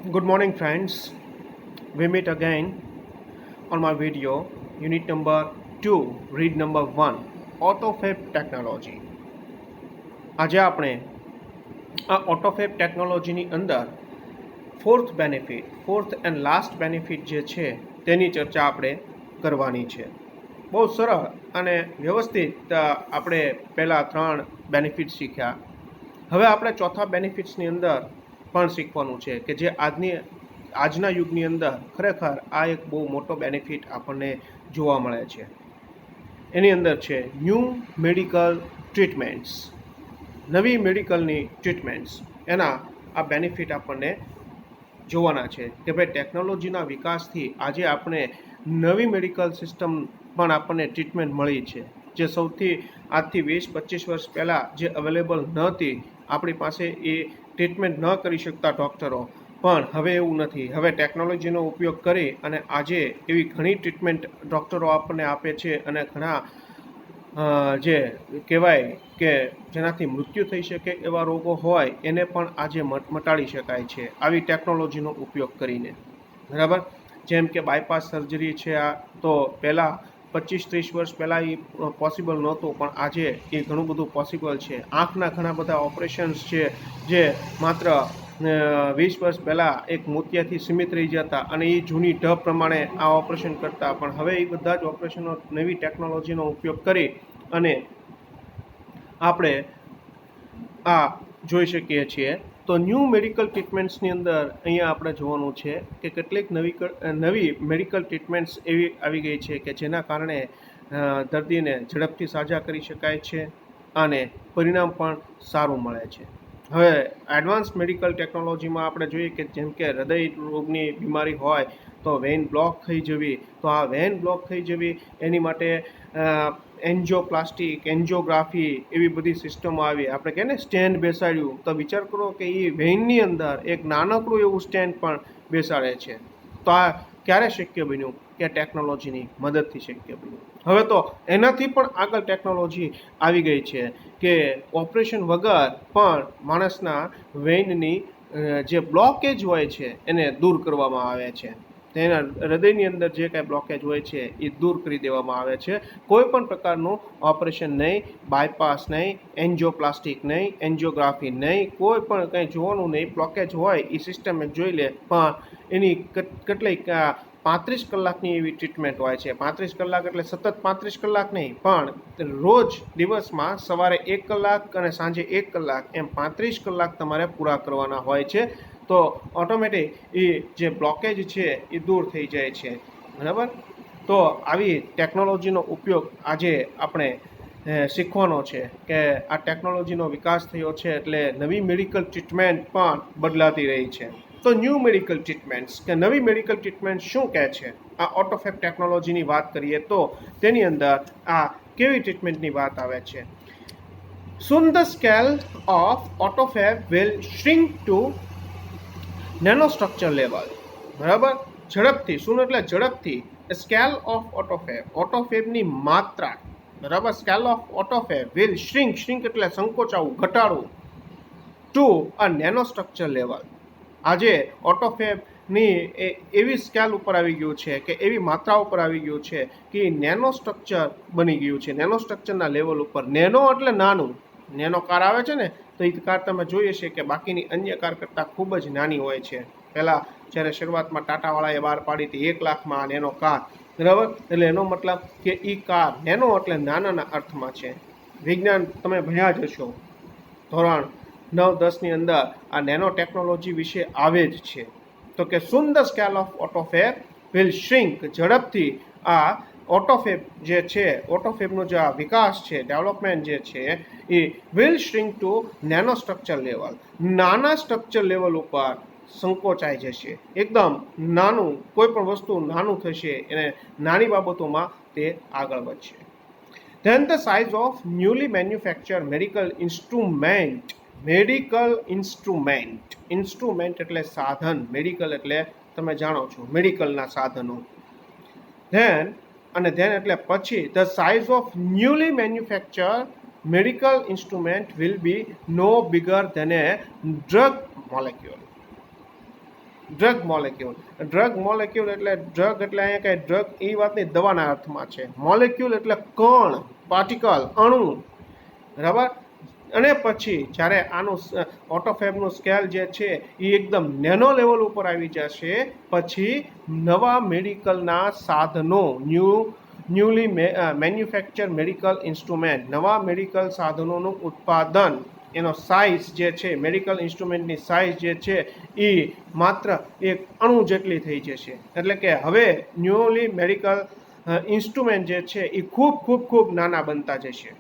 Good morning, friends. We meet again on my video, unit number 2, read number 1, AutoFab technology. આજે આપણે આ AutoFab ટેકનોલોજીની અંદર fourth and last benefit જે છે તેની ચર્ચા આપણે કરવાની છે. બહુ સરળ અને વ્યવસ્થિત આપણે પહેલાં 3 બેનિફિટ શીખ્યા. હવે આપણે ચોથા બેનિફિટ્સની અંદર પણ શીખવાનું છે કે જે આજના યુગની અંદર ખરેખર આ એક બહુ મોટો બેનિફિટ આપણને જોવા મળે છે. એની અંદર છે ન્યૂ મેડિકલ ટ્રીટમેન્ટ્સ, નવી મેડિકલની ટ્રીટમેન્ટ્સ. એના આ બેનિફિટ આપણને જોવાના છે કે ભાઈ ટેકનોલોજીના વિકાસથી આજે આપણે નવી મેડિકલ સિસ્ટમ પણ આપણને ટ્રીટમેન્ટ મળી છે, જે સૌથી આજથી 20-25 વર્ષ પહેલાં જે અવેલેબલ નહોતી, આપણી પાસે એ ટ્રીટમેન્ટ ન કરી શકતા ડૉક્ટરો, પણ હવે એવું નથી. હવે ટેકનોલોજીનો ઉપયોગ કરી અને આજે એવી ઘણી ટ્રીટમેન્ટ ડૉક્ટરો આપણને આપે છે અને ઘણા જે કહેવાય કે જેનાથી મૃત્યુ થઈ શકે એવા રોગો હોય એને પણ આજે મટાડી શકાય છે આવી ટેકનોલોજીનો ઉપયોગ કરીને. બરાબર? જેમ કે બાયપાસ સર્જરી છે, આ તો પહેલાં 25-30 વર્ષ પહેલાં એ પોસિબલ નહોતું, પણ આજે એ ઘણું બધું પોસિબલ છે. આંખના ઘણા બધા ઓપરેશન્સ છે જે માત્ર 20 વર્ષ પહેલાં એક મોતિયાથી સીમિત રહી જતા અને એ જૂની ઢબ પ્રમાણે આ ઓપરેશન કરતા, પણ હવે એ બધા જ ઓપરેશનો નવી ટેકનોલોજીનો ઉપયોગ કરી અને આપણે આ જોઈ શકીએ છીએ. તો ન્યૂ મેડિકલ ટ્રીટમેન્ટ્સની અંદર અહીંયા આપણે જોવાનું છે કે કેટલીક નવી મેડિકલ ટ્રીટમેન્ટ્સ એવી આવી ગઈ છે કે જેના કારણે દર્દીને ઝડપથી સાજા કરી શકાય છે અને પરિણામ પણ સારું મળે છે. હવે એડવાન્સ મેડિકલ ટેકનોલોજીમાં આપણે જોઈએ કે જેમ કે હૃદય રોગની બીમારી હોય તો વેઇન બ્લોક થઈ જવી, તો આ વેઇન બ્લોક થઈ જવી એની માટે એન્જિયોપ્લાસ્ટિક, એન્જિયોગ્રાફી એવી બધી સિસ્ટમો આવી. આપણે કહીએ ને સ્ટેન્ડ બેસાડ્યું, તો વિચાર કરો કે એ વેઇનની અંદર એક નાનકડું એવું સ્ટેન્ડ પણ બેસાડે છે. તો આ ક્યારે શક્ય બન્યું? કે ટેકનોલોજીની મદદથી શક્ય બન્યું. હવે તો એનાથી પણ આગળ ટેકનોલોજી આવી ગઈ છે કે ઓપરેશન વગર પણ માણસના વેઇનની જે બ્લોકેજ હોય છે એને દૂર કરવામાં આવે છે. તેના હૃદયની અંદર જે કાંઈ બ્લોકેજ હોય છે એ દૂર કરી દેવામાં આવે છે. કોઈ પણ પ્રકારનું ઓપરેશન નહીં, બાયપાસ નહીં, એન્જિયોપ્લાસ્ટિક નહીં, એન્જિયોગ્રાફી નહીં, કોઈ પણ કંઈ જોવાનું નહીં. બ્લોકેજ હોય એ સિસ્ટમ જોઈ લે, પણ એની કેટલીક 35 કલાકની એવી ટ્રીટમેન્ટ હોય છે. 35 કલાક એટલે સતત 35 કલાક નહીં, પણ રોજ દિવસમાં સવારે 1 કલાક અને સાંજે 1 કલાક એમ 35 કલાક તમારે પૂરા કરવાના હોય છે. તો ઓટોમેટિક એ જે બ્લોકેજ છે એ દૂર થઈ જાય છે. બરાબર? તો આવી ટેકનોલોજીનો ઉપયોગ આજે આપણે શીખવાનો છે કે આ ટેકનોલોજીનો વિકાસ થયો છે એટલે નવી મેડિકલ ટ્રીટમેન્ટ પણ બદલાતી રહી છે. તો ન્યૂ મેડિકલ ટ્રીટમેન્ટ્સ કે નવી મેડિકલ ટ્રીટમેન્ટ શું કહે છે? આ AutoFab ટેકનોલોજીની વાત કરીએ તો તેની અંદર આ કેવી ટ્રીટમેન્ટની વાત આવે છે. Soon the scale of AutoFab will shrink to nanostructure level. બરાબર? ઝડપથી, શું એટલે ઝડપથી. સ્કેલ ઓફ ઓટોફેબની માત્રા, બરાબર, સ્કેલ ઓફ ઓટોફેબ વિલ શ્રિંક એટલે સંકોચાવું, ઘટાડવું, ટુ અ નેનોસ્ટ્રક્ચર લેવલ. આજે ઓટોફેબની એવી સ્કેલ ઉપર આવી ગયું છે કે એવી માત્રા ઉપર આવી ગયું છે કે નેનો સ્ટ્રક્ચર બની ગયું છે. નેનો સ્ટ્રક્ચરના લેવલ ઉપર. નેનો એટલે નાનું. નેનો કાર આવે છે ને, તો એ કાર તમે જોઈએ છે કે બાકીની અન્ય કાર કરતાં ખૂબ જ નાની હોય છે. પહેલાં જ્યારે શરૂઆતમાં ટાટાવાળાએ બહાર પાડી હતી 1 લાખમાં નેનો કાર, બરાબર, એટલે એનો મતલબ કે એ કાર નેનો એટલે નાનાના અર્થમાં છે. વિજ્ઞાન તમે ભણ્યા જ હશો, ધોરણ 9-10ની અંદર આ નેનો ટેકનોલોજી વિશે આવે જ છે. તો કે soon the scale of AutoFab will shrink, ઝડપથી આ ઓટોફેબ જે છે, ઓટોફેબનો જે આ વિકાસ છે, ડેવલપમેન્ટ જે છે એ will shrink to nano structure level, નાના સ્ટ્રક્ચર લેવલ ઉપર સંકોચાઈ જશે. એકદમ નાનું, કોઈ પણ વસ્તુ નાનું થશે એને નાની બાબતોમાં તે આગળ વધશે. Then the size of newly manufactured medical instrument એટલે સાધન, મેડિકલ એટલે તમે જાણો છો મેડિકલના સાધનો. ધેન એટલે પછી the size of newly manufactured medical instrument will be no bigger than a drug molecule. Drug molecule એટલે ડ્રગ એટલે અહીંયા કંઈ ડ્રગ એ વાતની દવાના અર્થમાં છે. મોલેક્યુલ એટલે કણ, પાર્ટિકલ, અણુ, બરાબર. અને પછી જ્યારે આનું ઓટોફેબનું સ્કેલ જે છે એ એકદમ નેનો લેવલ ઉપર આવી જશે પછી નવા મેડિકલના સાધનો, ન્યૂલી મેન્યુફેક્ચર મેડિકલ ઇન્સ્ટ્રુમેન્ટ, નવા મેડિકલ સાધનોનું ઉત્પાદન, એનો સાઇઝ જે છે, મેડિકલ ઇન્સ્ટ્રુમેન્ટની સાઇઝ જે છે એ માત્ર એક અણુ જેટલી થઈ જશે. એટલે કે હવે ન્યૂલી મેડિકલ ઇન્સ્ટ્રુમેન્ટ જે છે એ ખૂબ ખૂબ ખૂબ નાના બનતા જશે,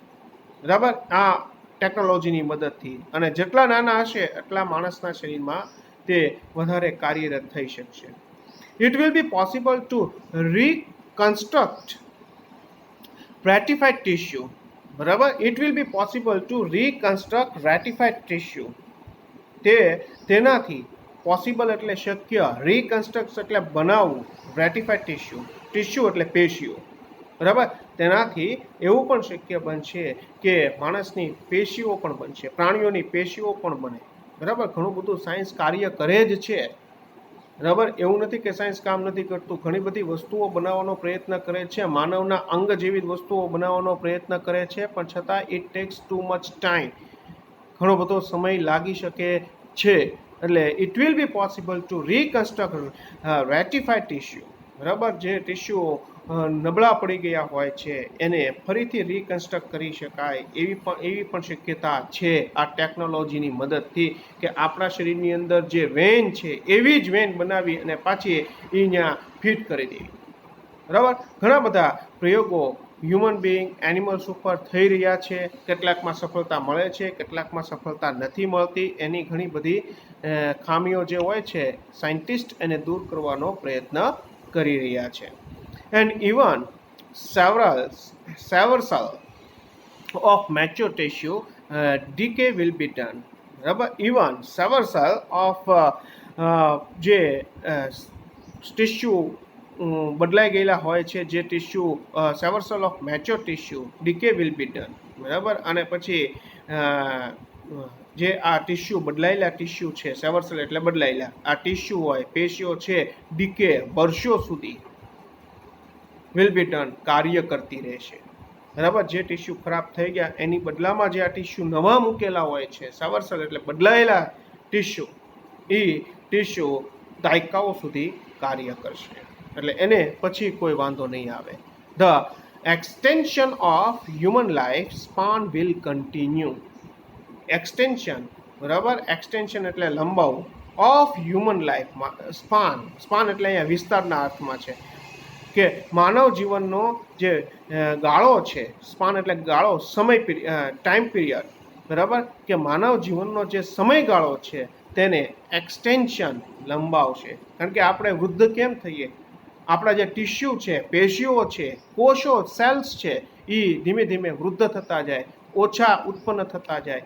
બરાબર, આ ટેકનોલોજીની મદદથી. અને જેટલા નાના હશે એટલા માણસના શરીરમાં તે વધારે કાર્યરત થઈ શકશે. It will be possible to reconstruct ratified tissue, બરાબર. It will be possible to reconstruct ratified tissue. તેનાથી પોસિબલ એટલે શક્ય, રીકન્સ્ટ્રક્ટ એટલે બનાવવું, રેટિફાઈડ ટિશ્યુ એટલે પેશીઓ, બરાબર. તેનાથી એવું પણ શક્ય બનશે કે માણસની પેશીઓ પણ બનશે, પ્રાણીઓની પેશીઓ પણ બને, બરાબર. ઘણું બધું સાયન્સ કાર્ય કરે જ છે, બરાબર. એવું નથી કે સાયન્સ કામ નથી કરતું. ઘણી બધી વસ્તુઓ બનાવવાનો પ્રયત્ન કરે છે, માનવના અંગ જેવી વસ્તુઓ બનાવવાનો પ્રયત્ન કરે છે, પણ છતાં it takes too much time, ઘણો બધો સમય લાગી શકે છે. એટલે it will be possible to reconstruct ratified tissue, બરાબર. જે ટિશ્યુઓ નબળા પડી ગયા હોય છે એને ફરીથી રીકન્સ્ટ્રક્ટ કરી શકાય એવી પણ શક્યતા છે આ ટેકનોલોજીની મદદથી, કે આપણા શરીરની અંદર જે વેન છે એવી જ વેન બનાવી અને પાછી એ ત્યાં ફિટ કરી દેવી, બરાબર. ઘણા બધા પ્રયોગો હ્યુમન બિંગ, એનિમલ્સ ઉપર થઈ રહ્યા છે. કેટલાકમાં સફળતા મળે છે, કેટલાકમાં સફળતા નથી મળતી. એની ઘણી બધી ખામીઓ જે હોય છે સાયન્ટિસ્ટ એને દૂર કરવાનો પ્રયત્ન કરી રહ્યા છે. And even several of mature tissue decay will be done, બરાબર. Even several of જે ટિશ્યુ બદલાઈ ગયેલા હોય છે, જે tissue several of mature tissue decay will be done, બરાબર. અને પછી જે આ ટિશ્યુ બદલાયેલા ટિશ્યુ છે, સેવર્સલ એટલે બદલાયેલા આ ટિશ્યુ હોય, પેશીઓ છે, ડીકે વર્ષો સુધી વિલ બી ડન, કાર્ય કરતી રહેશે, બરાબર. જે ટિશ્યુ ખરાબ થઈ ગયા એની બદલામાં જે આ ટિશ્યુ નવા મૂકેલા હોય છે, સેવર્સલ એટલે બદલાયેલા ટિશ્યુ, એ ટિશ્યુ દાયકાઓ સુધી કાર્ય કરશે. એટલે એને પછી કોઈ વાંધો નહીં આવે. The extension of human life span will continue. Extension, બરાબર. એક્સટેન્શન એટલે લંબાવું, ઓફ હ્યુમન લાઈફમાં સ્પાન એટલે અહીંયા વિસ્તારના અર્થમાં છે કે માનવ જીવનનો જે ગાળો છે, સ્પાન એટલે ગાળો, ટાઈમ પિરિયડ, બરાબર. કે માનવ જીવનનો જે સમયગાળો છે તેને એક્સટેન્શન લંબાવશે. કારણ કે આપણે વૃદ્ધ કેમ થઈએ? આપણા જે ટિશ્યુ છે, પેશીઓ છે, કોષો, સેલ્સ છે, એ ધીમે ધીમે વૃદ્ધ થતા જાય, ઓછા ઉત્પન્ન થતા જાય,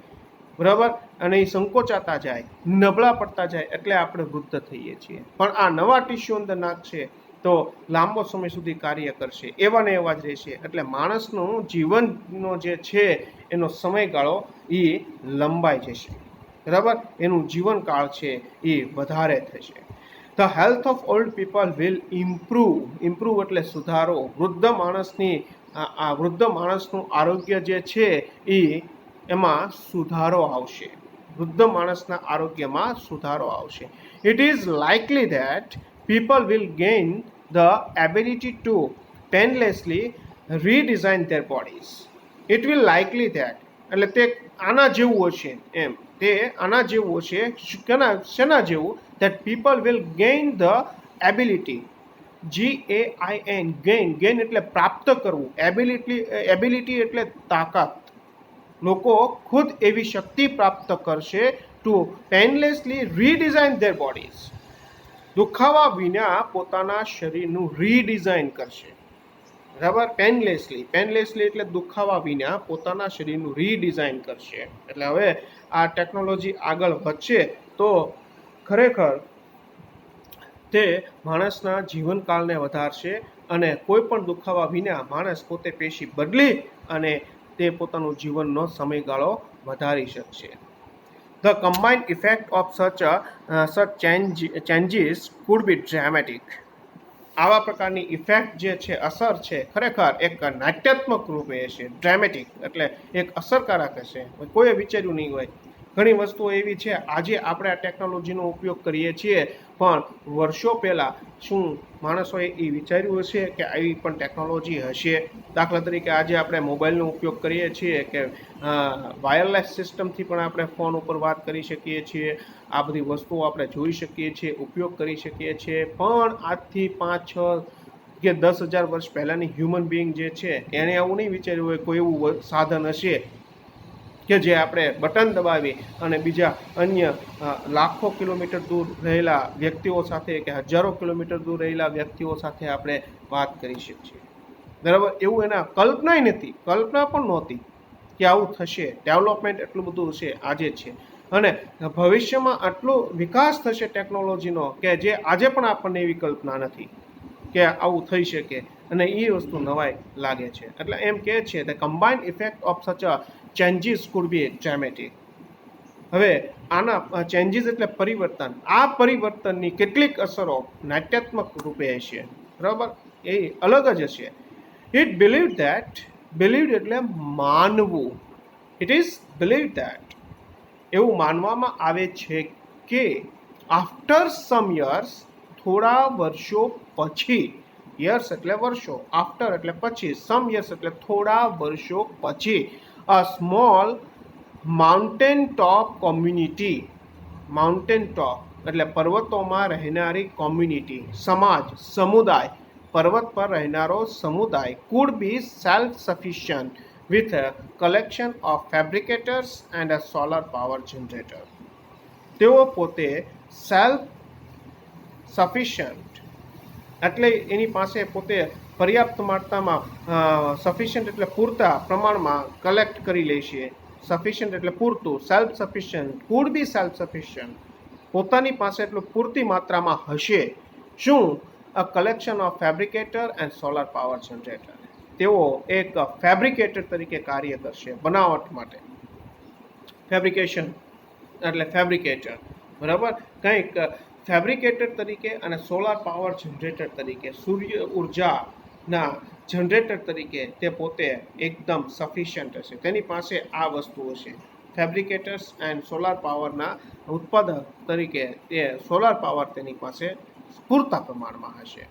બરાબર. અને એ સંકોચાતા જાય, નબળા પડતા જાય, એટલે આપણે વૃદ્ધ થઈએ છીએ. પણ આ નવા ટિશ્યુ અંદર નાખશે તો લાંબો સમય સુધી કાર્ય કરશે, એવા ને એવા જ રહેશે. એટલે માણસનું જીવનનો જે છે એનો સમયગાળો એ લંબાઈ જશે, બરાબર. એનું જીવનકાળ છે એ વધારે થશે. The health of old people will improve એટલે સુધારો. વૃદ્ધ માણસનું આરોગ્ય જે છે એ એમાં સુધારો આવશે. વૃદ્ધ માણસના આરોગ્યમાં સુધારો આવશે. It is likely that people will gain the ability to painlessly redesign their bodies. It will likely that, એટલે તે આના જેવું હશે, એમ તે આના જેવું હશે. શેના જેવું? that people will gain the ability, GAIN, gain એટલે પ્રાપ્ત કરવું, એબિલિટી એટલે તાકાત. લોકો ખુદ એવી શક્તિ પ્રાપ્ત કરશે ટુ પેનલેસલી રીડિઝાઇન ધેર બોડીઝ, દુખાવા વિના પોતાના શરીરનું રીડિઝાઇન કરશે, બરાબર. પેનલેસલી એટલે દુખાવા વિના પોતાના શરીરનું રીડિઝાઇન કરશે. એટલે હવે આ ટેકનોલોજી આગળ વધશે તો ખરેખર તે માણસના જીવનકાળને વધારશે અને કોઈ પણ દુખાવા વિના માણસ પોતે પેશી બદલી અને તે પોતાનું જીવનનો સમયગાળો વધારી શકશે. The combined effect of such changes could be dramatic. આવા પ્રકારની ઇફેક્ટ જે છે, અસર છે, ખરેખર એક નાટ્યાત્મક રૂપે હશે. ડ્રામેટિક એટલે એક અસરકારક હશે, કોઈએ વિચાર્યું નહીં હોય. ઘણી વસ્તુઓ એવી છે આજે આપણે આ ટેકનોલોજીનો ઉપયોગ કરીએ છીએ, પણ વર્ષો પહેલાં શું માણસોએ એ વિચાર્યું હશે કે આવી પણ ટેકનોલોજી હશે? દાખલા તરીકે આજે આપણે મોબાઈલનો ઉપયોગ કરીએ છીએ કે વાયરલેસ સિસ્ટમથી પણ આપણે ફોન ઉપર વાત કરી શકીએ છીએ. આ બધી વસ્તુઓ આપણે જોઈ શકીએ છીએ, ઉપયોગ કરી શકીએ છીએ. પણ આજથી 5, 6 કે 10,000 વર્ષ પહેલાંની હ્યુમન બિંગ જે છે એણે આવું નહીં વિચાર્યું હોય કોઈ એવું સાધન હશે કે જે આપણે બટન દબાવી અને બીજા અન્ય લાખો કિલોમીટર દૂર રહેલા વ્યક્તિઓ સાથે કે હજારો કિલોમીટર દૂર રહેલા વ્યક્તિઓ સાથે આપણે વાત કરી શકીએ. બરાબર, એવું એના કલ્પના પણ નહોતી કે આવું થશે. ડેવલપમેન્ટ એટલું બધું છે આજે છે, અને ભવિષ્યમાં આટલો વિકાસ થશે ટેકનોલોજીનો કે જે આજે પણ આપણને એવી કલ્પના નથી કે આવું થઈ શકે, અને એ વસ્તુ નવાઈ લાગે છે. એટલે એમ કહે છે ધ કમ્બાઇન્ડ ઇફેક્ટ ઓફ સચ અ ચેન્જીસ કુડ બી ડ્રામેટિક. હવે આના ચેન્જીસ એટલે પરિવર્તન. આ પરિવર્તનની કેટલીક અસરો નાટ્યાત્મક રૂપે હશે. બરાબર, એ અલગ જ હશે. ઇટ બિલીવ્ડ એટલે માનવું. ઇટ ઇઝ બિલીવ ધેટ, એવું માનવામાં આવે છે કે આફ્ટર સમ યર્સ, થોડા વર્ષો પછી, યર્સ એટલે વર્ષો, આફ્ટર એટલે પછી, સમ યર્સ એટલે થોડા વર્ષો પછી, a small mountain top community, mountain top એટલે પર્વતોમાં રહેનારી કોમ્યુનિટી, સમાજ, સમુદાય, પર્વત પર રહેનારો સમુદાય, food be self sufficient with a collection of fabricators and a solar power generator. તેઓ પોતે સેલ્ફ સફિશિયન્ટ એટલે એની પાસે પોતે પર્યાપ્ત માત્રામાં, સફિશિયન્ટ એટલે પૂરતા પ્રમાણમાં કલેક્ટ કરી લે છે. સફિશિયન્ટ એટલે પૂરતું, self sufficient, could be self sufficient, પોતાની પાસે એટલું પૂરતી માત્રામાં હશે. શું? A collection of fabricator and solar power generator. તેઓ એક ફેબ્રિકેટર તરીકે કાર્ય કરશે બનાવટ માટે. ફેબ્રિકેશન એટલે ફેબ્રિકેટર, બરાબર, કંઈક ફેબ્રિકેટર તરીકે અને સોલાર પાવર જનરેટર તરીકે, સૂર્ય ઉર્જાના જનરેટર તરીકે તે પોતે એકદમ સફિશિયન્ટ હશે. તેની પાસે આ વસ્તુ હશે. ફેબ્રિકેટર્સ એન્ડ સોલાર પાવરના ઉત્પાદક તરીકે તે સોલાર પાવર તેની પાસે પૂરતા પ્રમાણમાં હશે.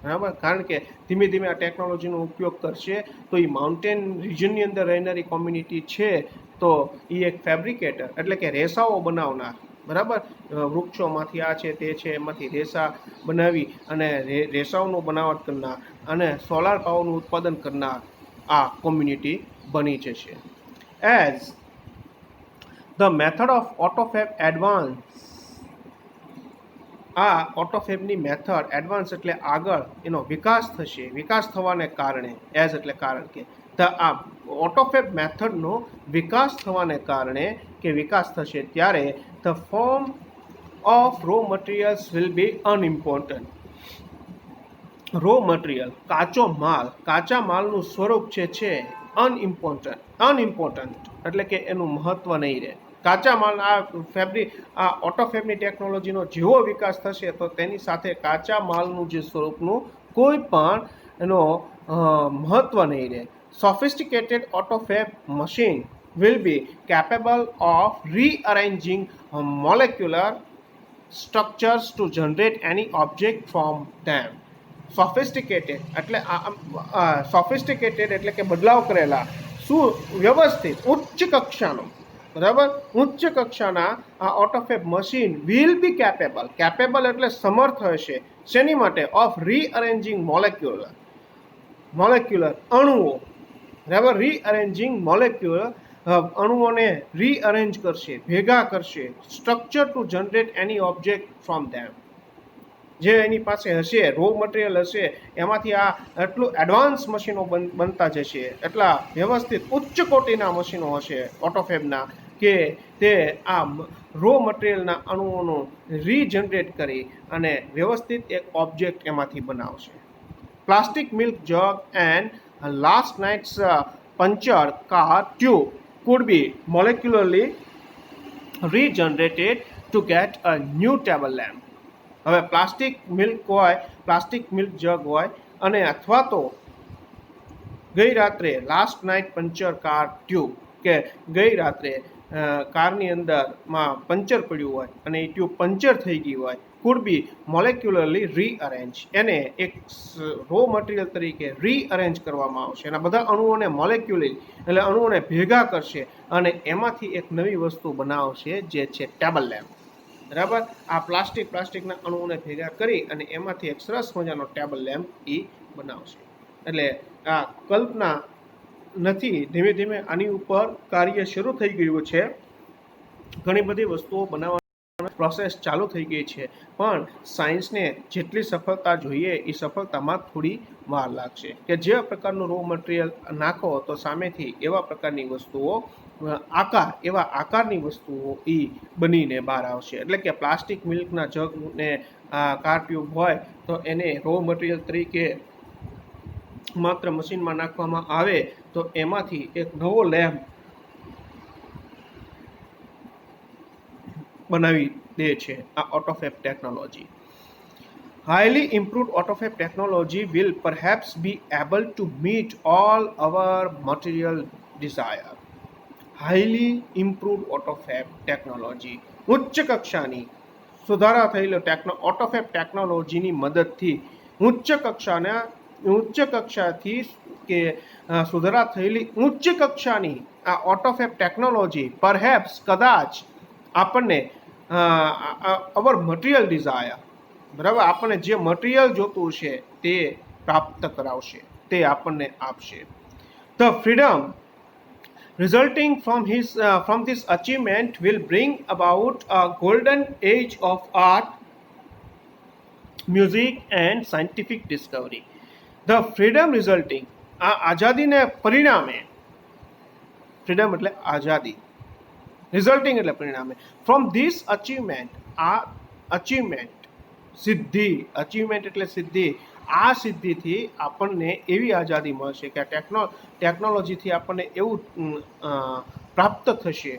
બરાબર, કારણ કે ધીમે ધીમે આ ટેકનોલોજીનો ઉપયોગ કરશે તો એ માઉન્ટેન રિજનની અંદર રહેનારી કોમ્યુનિટી છે, તો એ એક ફેબ્રિકેટર એટલે કે રેસાઓ બનાવનાર, બરાબર, વૃક્ષોમાંથી આ છે તે છે એમાંથી રેસા બનાવી અને રેસાઓનું બનાવટ કરનાર અને સોલાર પાવરનું ઉત્પાદન કરનાર આ કોમ્યુનિટી બની જશે. As the method of AutoFab advance, આ ઓટોફેબની મેથડ એડવાન્સ એટલે આગળ એનો વિકાસ થશે. વિકાસ થવાને કારણે, એઝ એટલે કારણ કે, આ ઓટોફેબ મેથડનો વિકાસ થવાને કારણે કે વિકાસ થશે ત્યારે the form of raw materials will be unimportant. Raw material, કાચા માલનું સ્વરૂપ છે અનઇમ્પોર્ટન્ટ એટલે કે એનું મહત્વ નહીં રહે. કાચા માલ, આ ઓટોફેબની ટેકનોલોજીનો જેવો વિકાસ થશે તો તેની સાથે કાચા માલનું જે સ્વરૂપનું કોઈ પણ એનો મહત્વ નહીં રહે. Sophisticated AutoFab machine will be capable of rearranging molecular structures to generate any object from them. Sophisticated એટલે કે બદલાવ કરેલા, સુવ્યવસ્થિત, ઉચ્ચ કક્ષાનો, બરાબર, ઉચ્ચ કક્ષાના આ ઓટોફેબ મશીન વિલ બી કેપેબલ એટલે સમર્થ હશે. શેની માટે? ઓફ રીઅરેન્જિંગ મોલેક્યુલર અણુઓ, બરાબર, રીઅરેન્જિંગ મોલેક્યુલર અણુઓને રીઅરેન્જ કરશે, ભેગા કરશે. Structure to generate any object from them, જે એની પાસે હશે, રો મટીરિયલ હશે, એમાંથી આ એટલું એડવાન્સ મશીનો બનતા જશે, એટલા વ્યવસ્થિત ઉચ્ચ કોટીના મશીનો હશે ઓટોફેબના, કે તે આ રો મટીરિયલના અણુઓનું રીજનરેટ કરી અને વ્યવસ્થિત એક ઓબ્જેક્ટ એમાંથી બનાવશે. Plastic milk jug and last nights puncture car tube could be molecularly regenerated to get a new table lamp. હવે પ્લાસ્ટિક મિલ્ક હોય, પ્લાસ્ટિક મિલ્ક જગ હોય અને અથવા તો ગઈ રાત્રે last night puncture car tube, કે ગઈ રાત્રે કારની અંદરમાં પંચર પડ્યું હોય અને એ ટ્યુબ પંચર થઈ ગઈ હોય, કુડ બી મોલેક્યુલરલી રીઅરેન્જ, એને એક રો મટીરિયલ તરીકે રીઅરેન્જ કરવામાં આવશે. એના બધા અણુઓને મોલેક્યુલરી એટલે અણુઓને ભેગા કરશે અને એમાંથી એક નવી વસ્તુ બનાવશે જે છે ટેબલ લેમ્પ. બરાબર, આ પ્લાસ્ટિકના અણુઓને ભેગા કરી અને એમાંથી એક સરસ મજાનો ટેબલ લેમ્પ એ બનાવશે. એટલે આ કલ્પના નથી, ધીમે ધીમે આની ઉપર કાર્ય શરૂ થઈ ગયું છે. ઘણી બધી વસ્તુઓ બનાવવાની પ્રોસેસ ચાલુ થઈ ગઈ છે, પણ સાયન્સને જેટલી સફળતા જોઈએ એ સફળતામાં થોડી વાર લાગશે. કે જે પ્રકારનું રો મટીરિયલ નાખો તો સામેથી એવા પ્રકારની વસ્તુઓ એવા આકારની વસ્તુઓ એ બનીને બહાર આવશે. એટલે કે પ્લાસ્ટિક મિલ્કના જગને કાર ટ્યુબ હોય તો એને રો મટીરિયલ તરીકે માત્ર મશીનમાં નાખવામાં આવે તો એમાંથી એક નવો લેમ્પ બનાવી દે છે આ ઓટોફેબ technology. Highly improved autofab technology will perhaps be able to meet all our material desire. Highly improved autofab technology, ઉચ્ચ કક્ષાની સુધારા થયેલો ઓટોફેબ ટેકનોલોજીની મદદથી ઉચ્ચ કક્ષાથી કે સુધારા થયેલી ઉચ્ચ કક્ષાની આ ઓટોફેબ ટેકનોલોજી પરહેપ્સ કદાચ આપણને અવર મટીરિયલ ડિઝાયર, બરાબર, આપણને જે મટીરિયલ જોતું છે તે પ્રાપ્ત કરાવશે, તે આપણને આપશે. The freedom resulting from this achievement will bring about a golden age of art, music and scientific discovery. The freedom resulting, આ આઝાદીને પરિણામે, ફ્રીડમ એટલે આઝાદી, રિઝલ્ટિંગ એટલે પરિણામે, ફ્રોમ ધીસ અચીવમેન્ટ, આ અચીવમેન્ટ સિદ્ધિ, અચીવમેન્ટ એટલે સિદ્ધિ, આ સિદ્ધિથી આપણને એવી આઝાદી મળશે કે ટેકનોલોજીથી આપણને એવું પ્રાપ્ત થશે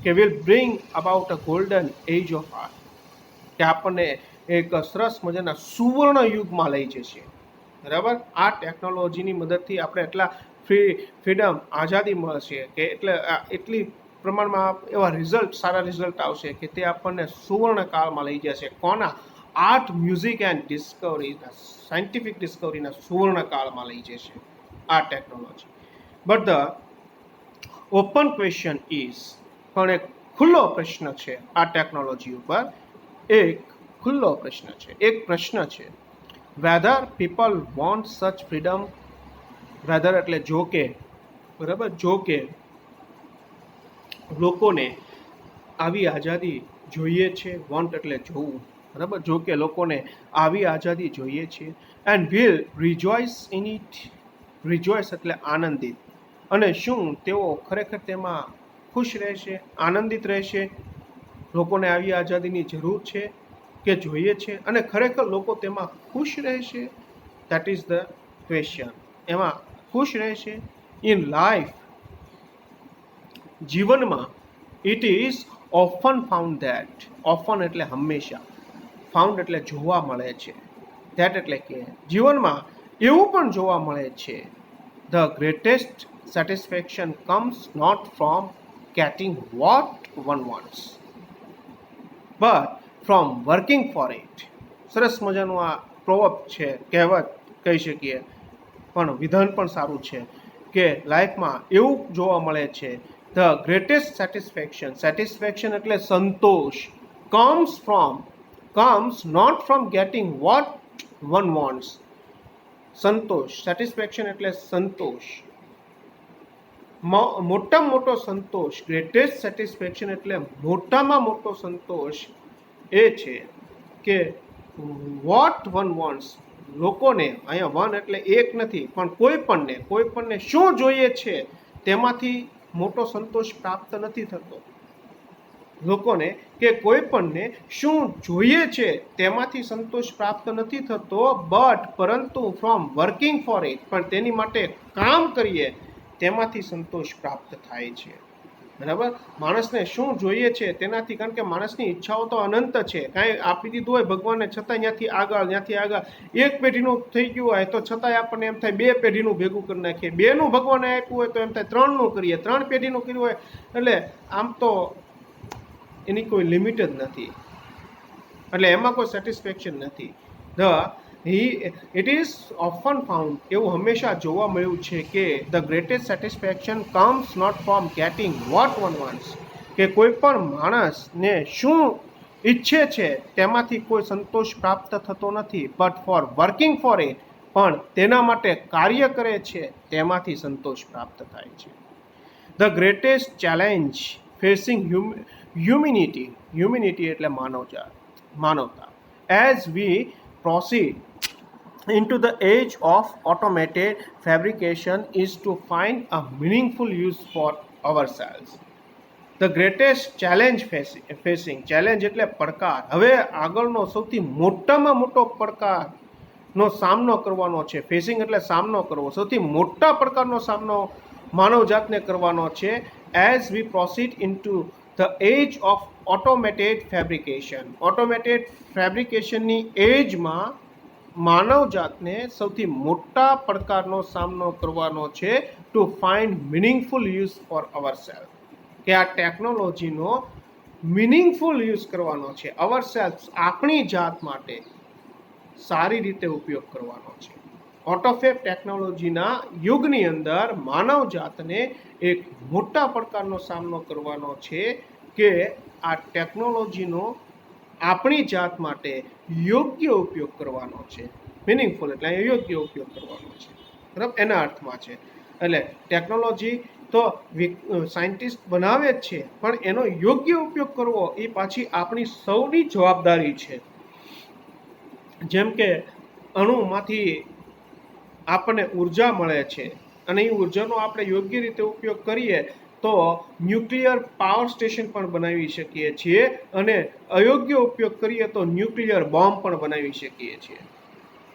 કે will bring about a golden age of art, કે આપણને એક સરસ મજાના સુવર્ણ યુગમાં લઈ જશે. બરાબર, આ ટેકનોલોજીની મદદથી આપણે એટલા ફ્રીડમ, આઝાદી મળશે કે એટલી પ્રમાણમાં એવા સારા રિઝલ્ટ આવશે કે તે આપણને સુવર્ણ કાળમાં લઈ જશે. કોના? આર્ટ, મ્યુઝિક એન્ડ ડિસ્કવરીના, સાયન્ટિફિક ડિસ્કવરીના સુવર્ણ કાળમાં લઈ જશે આ technology. But the open question is, પણ એક ખુલ્લો પ્રશ્ન છે આ ટેકનોલોજી ઉપર, એક ખુલ્લો પ્રશ્ન છે, એક પ્રશ્ન છે, whether people want such freedom. Whether એટલે જો કે, બરાબર, જો કે લોકોને આવી આઝાદી જોઈએ છે, વોન્ટ એટલે જોવું, બરાબર, જો કે લોકોને આવી આઝાદી જોઈએ છે, એન્ડ વિલ રિજોઇસ ઇન ઇટ, રિજોઇસ એટલે આનંદિત, અને શું તેઓ ખરેખર તેમાં ખુશ રહેશે, આનંદિત રહેશે? લોકોને આવી આઝાદીની જરૂર છે કે જોઈએ છે, અને ખરેખર લોકો તેમાં ખુશ રહેશે? That is the question. એમાં ખુશ રહેશે? ઇન લાઈફ, જીવનમાં, it is often found that, often એટલે હંમેશા, ફાઉન્ડ એટલે જોવા મળે છે, ધેટ એટલે કે જીવનમાં એવું પણ જોવા મળે છે, the greatest satisfaction comes not from getting what one wants but from working for it. સરસ મજાનું આ પ્રોવર્બ છે, કહેવત કહી શકીએ, પણ વિધાન પણ સારું છે કે લાઈફમાં એવું જોવા મળે છે, ધ ગ્રેટેસ્ટ સેટિસ્ફેક્શન, સેટિસ્ફેક્શન એટલે સંતોષ, comes not from getting what one wants. Santosh, satisfaction એટલે સંતોષ, મોટામાં મોટો સંતોષ, ગ્રેટેસ્ટ સેટિસ્ફેક્શન એટલે મોટામાં મોટો સંતોષ એ છે કે વોટ વન વોન્ટ્સ, લોકોને, અહીંયા વન એટલે એક નથી પણ કોઈ પણને શું જોઈએ છે તેમાંથી મોટો સંતોષ પ્રાપ્ત નથી થતો. લોકોને કે કોઈ પણને શું જોઈએ છે તેમાંથી સંતોષ પ્રાપ્ત નથી થતો, પરંતુ ફ્રોમ વર્કિંગ ફોર ઇટ, પણ તેની માટે કામ કરીએ તેમાંથી સંતોષ પ્રાપ્ત થાય છે. બરાબર. માણસને શું જોઈએ છે તેનાથી, કારણ કે માણસની ઈચ્છાઓ તો અનંત છે, કાંઈ આપી દીધું હોય ભગવાને છતાં ત્યાંથી આગળ એક પેઢીનું થઈ ગયું હોય તો છતાંય આપણને એમ થાય 2 પેઢીનું ભેગું કરી નાખીએ, 2નું ભગવાને આપ્યું હોય તો એમ થાય 3નું કરીએ, 3 પેઢીનું કર્યું હોય. એટલે આમ તો એની કોઈ લિમિટ જ નથી, એટલે એમાં કોઈ સેટિસ્ફેક્શન નથી. ઇટ ઇઝ ઓફન ફાઉન્ડ, એવું હંમેશા જોવા મળ્યું છે કે the greatest satisfaction comes not from getting what one wants, કે કોઈ પણ માણસને શું ઈચ્છે છે તેમાંથી કોઈ સંતોષ પ્રાપ્ત થતો નથી, but for working for it, પણ તેના માટે કાર્ય કરે છે તેમાંથી સંતોષ પ્રાપ્ત થાય છે. The greatest challenge facing humanity એટલે માનવતા, as V proceed into the age of automated fabrication is to find a meaningful use for ourselves. The greatest challenge facing challenge એટલે પડકાર. હવે આગળનો સૌથી મોટામાં મોટો પડકારનો સામનો કરવાનો છે. ફેસિંગ એટલે સામનો કરવો, સૌથી મોટા પડકારનો સામનો માનવજાતને કરવાનો છે. As we proceed into the age of automated fabrication, automated ફેબ્રિકેશનની એજમાં માનવજાતને સૌથી મોટા પડકારનો સામનો કરવાનો છે to find meaningful use for our self, કે આ ટેકનોલોજીનો મિનિંગફુલ યુઝ કરવાનો છે, અવર સેલ્ફ આપણી જાત માટે સારી રીતે ઉપયોગ કરવાનો છે. ઓટોફેબ ટેકનોલોજીના યુગની અંદર માનવજાતને એક મોટા પડકારનો સામનો કરવાનો છે કે આ ટેકનોલોજીનો આપણી જાત માટે યોગ્ય ઉપયોગ કરવાનો છે. મિનિંગફુલ એટલે યોગ્ય ઉપયોગ કરવાનો છે, બરાબર, એના અર્થમાં છે. એટલે ટેકનોલોજી તો સાયન્ટિસ્ટ બનાવે જ છે, પણ એનો યોગ્ય ઉપયોગ કરવો એ પાછી આપણી સૌની જવાબદારી છે. જેમ કે અણુમાંથી આપણને ઉર્જા મળે છે અને એ ઉર્જાનો આપણે યોગ્ય રીતે ઉપયોગ કરીએ તો ન્યુક્લિયર પાવર સ્ટેશન પણ બનાવી શકીએ છીએ, અને અયોગ્ય ઉપયોગ કરીએ તો ન્યુક્લિયર બોમ્બ પણ બનાવી શકીએ છીએ.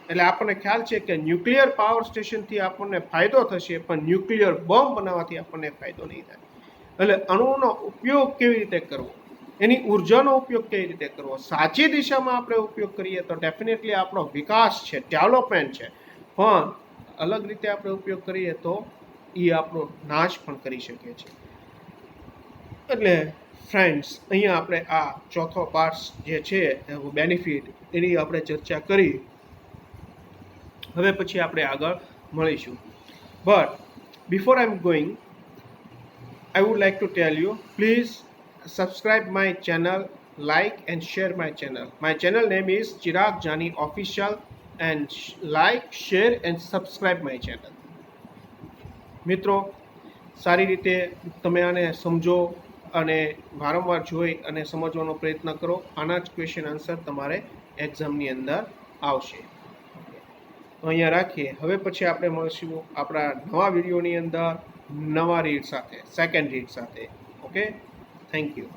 એટલે આપણને ખ્યાલ છે કે ન્યુક્લિયર પાવર સ્ટેશનથી આપણને ફાયદો થશે, પણ ન્યુક્લિયર બોમ્બ બનાવવાથી આપણને ફાયદો નહીં થાય. એટલે અણુનો ઉપયોગ કેવી રીતે કરવો, એની ઉર્જાનો ઉપયોગ કેવી રીતે કરવો, સાચી દિશામાં આપણે ઉપયોગ કરીએ તો ડેફિનેટલી આપણો વિકાસ છે, ડેવલપમેન્ટ છે. પણ અલગ રીતે આપણે ઉપયોગ કરીએ તો એ આપણો નાશ પણ કરી શકે છે. એટલે ફ્રેન્ડ્સ, અહીંયા આપણે આ ચોથો પાર્ટ જે છે બેનિફિટ, એની આપણે ચર્ચા કરી. હવે પછી આપણે આગળ મળીશું. But before I am going, I would like to tell you, please subscribe my channel, like and share my channel. My channel name is Chirag Jani Official, and like, share and subscribe my channel. મિત્રો, સારી રીતે તમે આને સમજો અને વારંવાર જોઈ અને સમજવાનો પ્રયત્ન કરો. આના જ ક્વેશ્ચન આન્સર તમારે એક્ઝામની અંદર આવશે. તો અહીંયા રાખીએ. હવે પછી આપણે મળીશું આપણા નવા વિડીયોની અંદર નવા રીડ સાથે, સેકન્ડ રીડ સાથે. Okay, thank you.